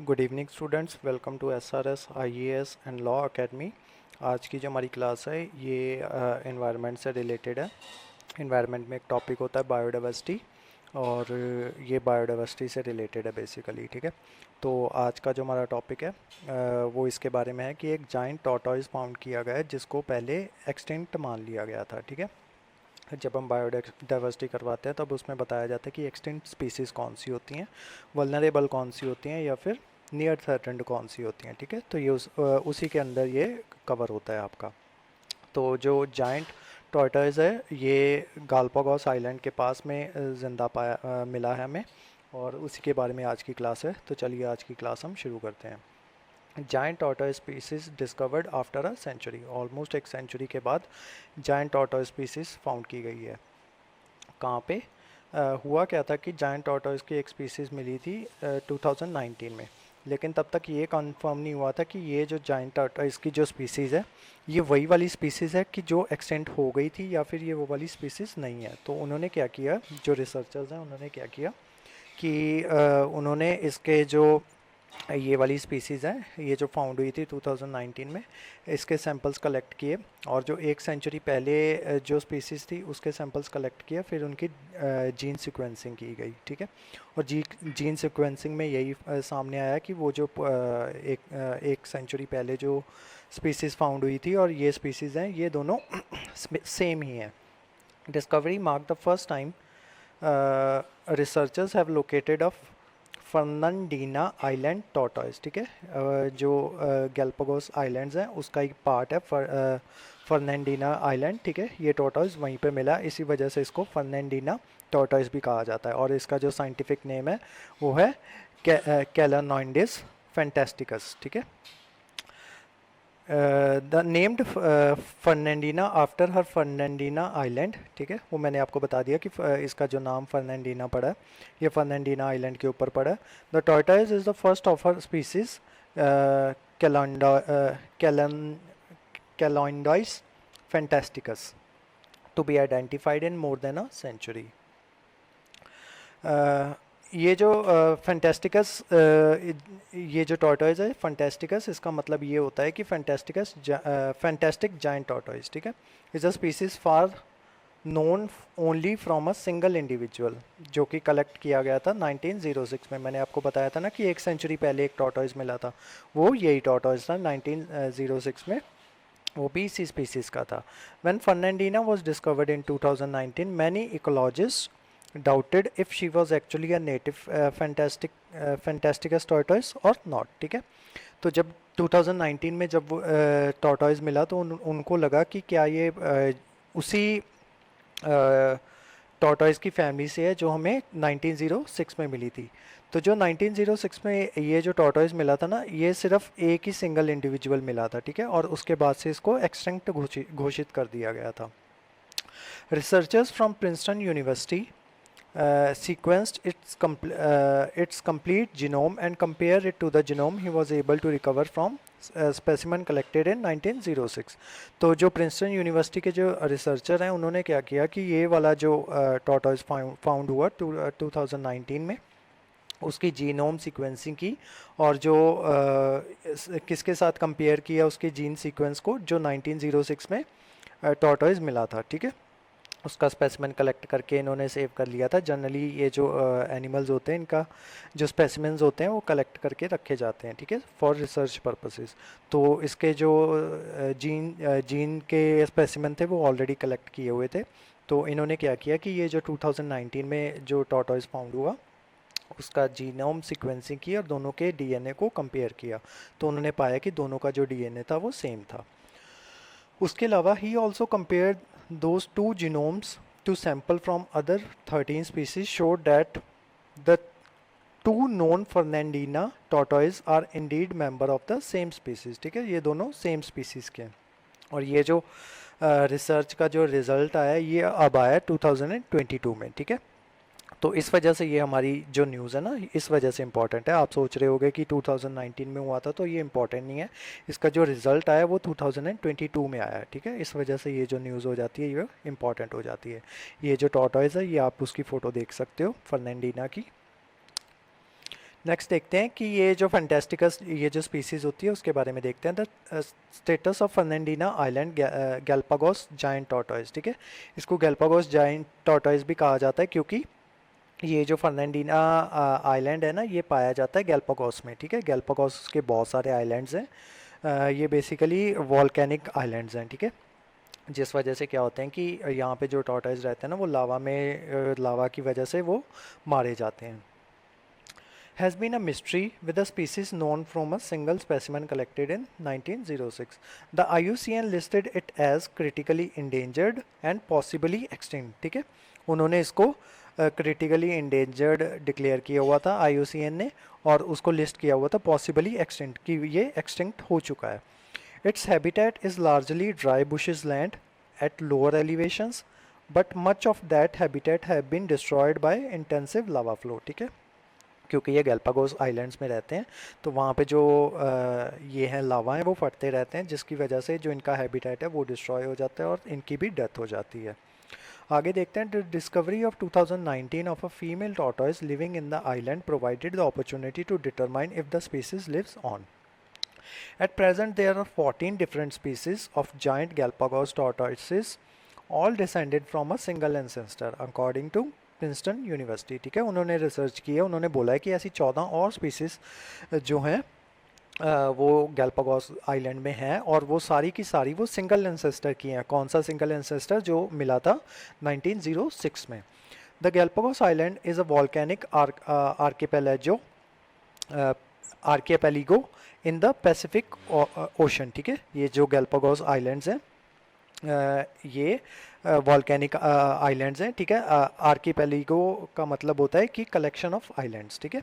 Good evening students, welcome to SRS IAS and law academy. आज की जो हमारी क्लास है ये एनवायरनमेंट से रिलेटेड है। एनवायरनमेंट में एक टॉपिक होता है बायोडाइवर्सिटी, और ये बायोडाइवर्सिटी से रिलेटेड है बेसिकली। ठीक है, तो आज का जो हमारा टॉपिक है वो इसके बारे में है कि एक जाइंट टॉर्टोइज फाउंड किया गया है जिसको पहले एक्सटिंक्ट मान लिया गया था। ठीक है, जब हम बायोडाइवर्सिटी करवाते हैं तब उसमें बताया जाता है कि एक्सटिंक्ट स्पीसीज़ कौन सी होती हैं, वल्नरेबल कौन सी होती हैं, या फिर नियर थ्रेटन्ड कौन सी होती हैं। ठीक है, तो ये उसी के अंदर ये कवर होता है आपका। तो जो जाइंट टॉर्टोइज है ये गालपागोस आइलैंड के पास में ज़िंदा मिला है हमें, और उसी के बारे में आज की क्लास है। तो चलिए आज की क्लास हम शुरू करते हैं। Giant tortoise species discovered after a century, almost एक सेंचुरी के बाद जाइंट टॉर्टोइज स्पीसीज फाउंड की गई है। कहाँ पे हुआ क्या था कि जाइंट टॉर्टोइज की एक स्पीसीज मिली थी 2019 में, लेकिन तब तक ये कंफर्म नहीं हुआ था कि ये जो जाइंट टॉर्टोइज की जो स्पीसीज़ है ये वही वाली स्पीसीज़ है कि जो एक्सटेंट हो गई थी, या फिर ये वो वाली स्पीसीज़ नहीं है। तो उन्होंने क्या किया, जो रिसर्चर्स हैं उन्होंने क्या किया कि उन्होंने इसके जो ये वाली स्पीसीज़ हैं ये जो फाउंड हुई थी 2019 में, इसके सैंपल्स कलेक्ट किए, और जो एक सेंचुरी पहले जो स्पीसीज़ थी उसके सैंपल्स कलेक्ट किए, फिर उनकी जीन सीक्वेंसिंग की गई। ठीक है, और जीन सीक्वेंसिंग में यही सामने आया कि वो जो एक सेंचुरी पहले जो स्पीसीज़ फाउंड हुई थी और ये स्पीसीज़ हैं ये दोनों सेम ही हैं। Discovery mark the first time researchers have located a Fernandina island tortoise. ठीक है, जो गैलापागोस आइलैंड्स हैं उसका एक पार्ट है फर्नांडीना आइलैंड। ठीक है, ये टॉर्टोइज वहीं पे मिला, इसी वजह से इसको फर्नांडीना टॉर्टोइज भी कहा जाता है, और इसका जो साइंटिफिक नेम है वो है कैलानोइडिस फैंटास्टिकस। ठीक है, the named Fernandina after her Fernandina island. ठीक है, वो मैंने आपको बता दिया कि इसका जो नाम फर्नांडीना पड़ा है ये फर्नांडीना आइलैंड के ऊपर पड़ा है। The tortoise is the first of her species Chelonoidis phantasticus to be identified in more than a century. ये जो फैंटास्टिकस ये जो टॉर्टोइज है फैंटास्टिकस, इसका मतलब ये होता है कि फैंटास्टिकस फैंटास्टिक जाइंट टॉर्टोइज। ठीक है, is a species far known only from a single individual, जो कि कलेक्ट किया गया था 1906 में। मैंने आपको बताया था ना कि एक सेंचुरी पहले एक टॉर्टोइज मिला था, वो यही टॉर्टोइज था 1906 में, वो भी इसी स्पीसीज का था। When Fernandina was discovered in 2019 many ecologists doubted if she was actually a native fantasticus tortoise or not। ठीक है, तो जब 2019 में जब टॉर्टोइज मिला तो उनको लगा कि क्या ये उसी टॉर्टोइज की फैमिली से है जो हमें 1906 में मिली थी। तो जो 1906 में ये जो टॉर्टोइज मिला था ना, ये सिर्फ एक ही सिंगल इंडिविजुअल मिला था। ठीक है, और उसके बाद से इसको एक्सटिंक्ट घोषित कर दिया गया था। Researchers from Princeton university sequenced its complete genome and compare it to the genome he was able to recover from specimen collected in 1906। तो जो प्रिंसटन यूनिवर्सिटी के जो रिसर्चर हैं उन्होंने क्या किया कि ये वाला जो टॉर्टोइज फाउंड हुआ 2019 में उसकी जीनोम सीक्वेंसिंग की, और जो किसके साथ कंपेयर किया उसके जीन सीक्वेंस को जो 1906 में टॉर्टोइज मिला था। ठीक है, उसका स्पेसिमेन कलेक्ट करके इन्होंने सेव कर लिया था। जनरली ये जो एनिमल्स होते हैं इनका जो स्पेसिमेंस होते हैं वो कलेक्ट करके रखे जाते हैं। ठीक है, फॉर रिसर्च पर्पसेस। तो इसके जो जीन के स्पेसिमेन थे वो ऑलरेडी कलेक्ट किए हुए थे। तो इन्होंने क्या किया कि ये जो 2019 में जो टॉर्टोइज फाउंड हुआ उसका जीनोम सीक्वेंसिंग की और दोनों के डीएनए को कंपेयर किया, तो उन्होंने पाया कि दोनों का जो डीएनए था वो सेम था। उसके अलावा he also compared those two genomes to sample from other 13 species showed that the two known Fernandina tortoise are indeed member of the same species। ठीक है, ये दोनों सेम स्पीसीज के हैं, और ये जो रिसर्च का जो रिजल्ट आया ये अब आया 2022 में। ठीक है, तो इस वजह से ये हमारी जो न्यूज़ है ना इस वजह से इम्पॉर्टेंट है। आप सोच रहे होगे कि 2019 में हुआ था तो ये इम्पॉर्टेंट नहीं है, इसका जो रिज़ल्ट आया वो 2022 में आया है। ठीक है, इस वजह से ये जो न्यूज़ हो जाती है ये इम्पॉर्टेंट हो जाती है। ये जो टॉर्टोइज है ये आप उसकी फ़ोटो देख सकते हो फर्नांडीना की। नेक्स्ट देखते हैं कि ये जो फैंटास्टिकस ये जो स्पीसीज होती है उसके बारे में देखते हैं। The status of Fernandina island Galapagos giant tortoise, ठीक है। इसको गैलापागोस जायंट टॉर्टोइज भी कहा जाता है क्योंकि ये जो फर्नांडीना आइलैंड है ना, ये पाया जाता है गैलापागोस में, ठीक है। गैलापागोस के बहुत सारे आइलैंड्स हैं। ये बेसिकली वॉल्केनिक आइलैंड्स हैं, ठीक है। जिस वजह से क्या होते हैं कि यहाँ पे जो टॉर्टोइज रहते हैं ना, वो लावा में लावा की वजह से वो मारे जाते हैं। Has been a mystery with the species known from a single specimen collected in 1906. The IUCN listed it as critically endangered and possibly extinct, ठीक है। उन्होंने इसको क्रिटिकली इंडेंजर्ड डिक्लेयर किया हुआ था IUCN ने, और उसको लिस्ट किया हुआ था पॉसिबली एक्सटिंक्ट, कि ये एक्सटिंक्ट हो चुका है। Its habitat is largely dry bushes land at lower elevations, but much of that habitat have been destroyed by intensive lava flow, ठीक है। क्योंकि ये गैलापागोस आइलैंड्स में रहते हैं, तो वहाँ पे जो ये हैं लावा हैं वो फटते रहते हैं, जिसकी वजह से जो इनका हैबिटेट है वो डिस्ट्रॉय हो जाता है और इनकी भी डेथ हो जाती है। आगे देखते हैं। The discovery of 2019 of a female tortoise living in the island provided the opportunity to determine if the species lives on. At present, there are 14 different species of giant Galapagos tortoises, all descended from a single ancestor, according to Princeton university, ठीक है। उन्होंने research की है, उन्होंने बोला है कि ऐसी 14 और स्पीसीज जो हैं वो गैलापागोस आइलैंड में हैं, और वो सारी की सारी वो सिंगल एंसेस्टर की हैं। कौन सा सिंगल एंसेस्टर? जो मिला था 1906 में। The Galapagos island is a volcanic archipelago archipelago in the Pacific ocean, ठीक है। ये जो गैलापागोस आइलैंड्स हैं ये वॉल्केनिक आइलैंड्स हैं, ठीक है। आर्किपेलिगो का मतलब होता है कि कलेक्शन ऑफ आइलैंड्स, ठीक है।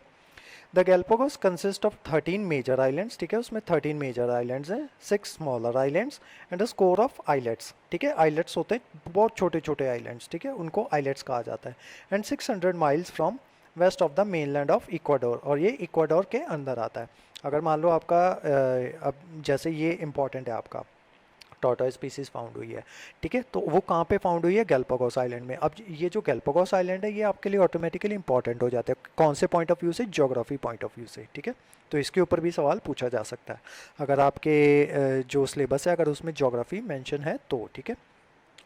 The Galapagos consist of 13 major islands, ठीक है। उसमें 13 मेजर आइलैंड्स हैं, 6 smaller islands and a score of islets, ठीक है। आइलेट्स होते हैं बहुत छोटे छोटे आइलैंड्स, ठीक है, उनको आइलेट्स कहा जाता है। And 600 miles from west of the mainland of Ecuador, और ये इक्वाडोर के अंदर आता है। अगर मान लो आपका अब जैसे ये इंपॉर्टेंट है, आपका टॉर्टोइज स्पीसीज फाउंड हुई है, ठीक है, तो वो कहाँ पे फाउंड हुई है? गैलापागोस आइलैंड में। अब ये जो गैलापागोस आइलैंड है ये आपके लिए ऑटोमेटिकली इंपॉर्टेंट हो जाता है। कौन से पॉइंट ऑफ व्यू से? ज्योग्राफी पॉइंट ऑफ व्यू से, ठीक है। तो इसके ऊपर भी सवाल पूछा जा सकता है अगर आपके जो सिलेबस है अगर उसमें ज्योग्राफी मेंशन है तो, ठीक है।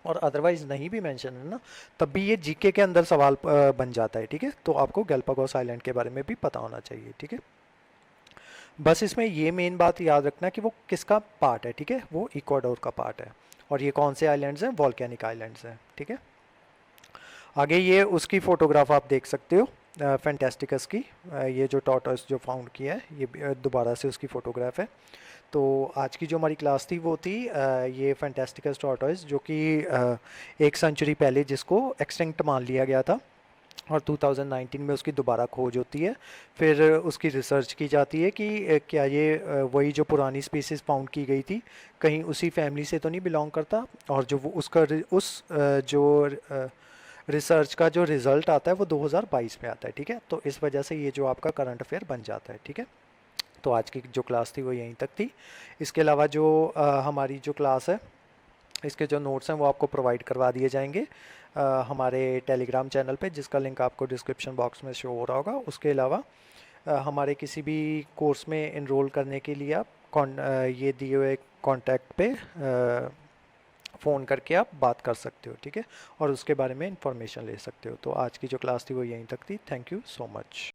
और अदरवाइज नहीं भी मेंशन है ना, तब भी ये जीके के अंदर सवाल बन जाता है, ठीक है। तो आपको गैलापागोस आइलैंड के बारे में भी पता होना चाहिए, ठीक है। बस इसमें ये मेन बात याद रखना कि वो किसका पार्ट है, ठीक है, वो इक्वाडोर का पार्ट है। और ये कौन से आइलैंड्स हैं? वॉल्केनिक आइलैंड्स हैं, ठीक है। आगे ये उसकी फ़ोटोग्राफ आप देख सकते हो फैंटास्टिकस की। ये जो टॉर्टोइस जो फाउंड किया है ये दोबारा से उसकी फ़ोटोग्राफ है। तो आज की जो हमारी क्लास थी वो थी ये फैंटास्टिकस टॉर्टोइस, जो कि 1 सेंचुरी पहले जिसको एक्सटिंक्ट मान लिया गया था, और 2019 में उसकी दोबारा खोज होती है। फिर उसकी रिसर्च की जाती है कि क्या ये वही जो पुरानी स्पीसीज फाउंड की गई थी कहीं उसी फैमिली से तो नहीं बिलोंग करता, और जो वो उसका जो रिसर्च का जो रिज़ल्ट आता है वो 2022 में आता है, ठीक है। तो इस वजह से ये जो आपका करंट अफेयर बन जाता है, ठीक है। तो आज की जो क्लास थी वो यहीं तक थी। इसके अलावा जो हमारी जो क्लास है इसके जो नोट्स हैं वो आपको प्रोवाइड करवा दिए जाएंगे हमारे टेलीग्राम चैनल पे, जिसका लिंक आपको डिस्क्रिप्शन बॉक्स में शो हो रहा होगा। उसके अलावा हमारे किसी भी कोर्स में इनरोल करने के लिए आप ये दिए हुए कॉन्टैक्ट पे फ़ोन करके आप बात कर सकते हो, ठीक है, और उसके बारे में इंफॉर्मेशन ले सकते हो। तो आज की जो क्लास थी वो यहीं तक थी। Thank you so much.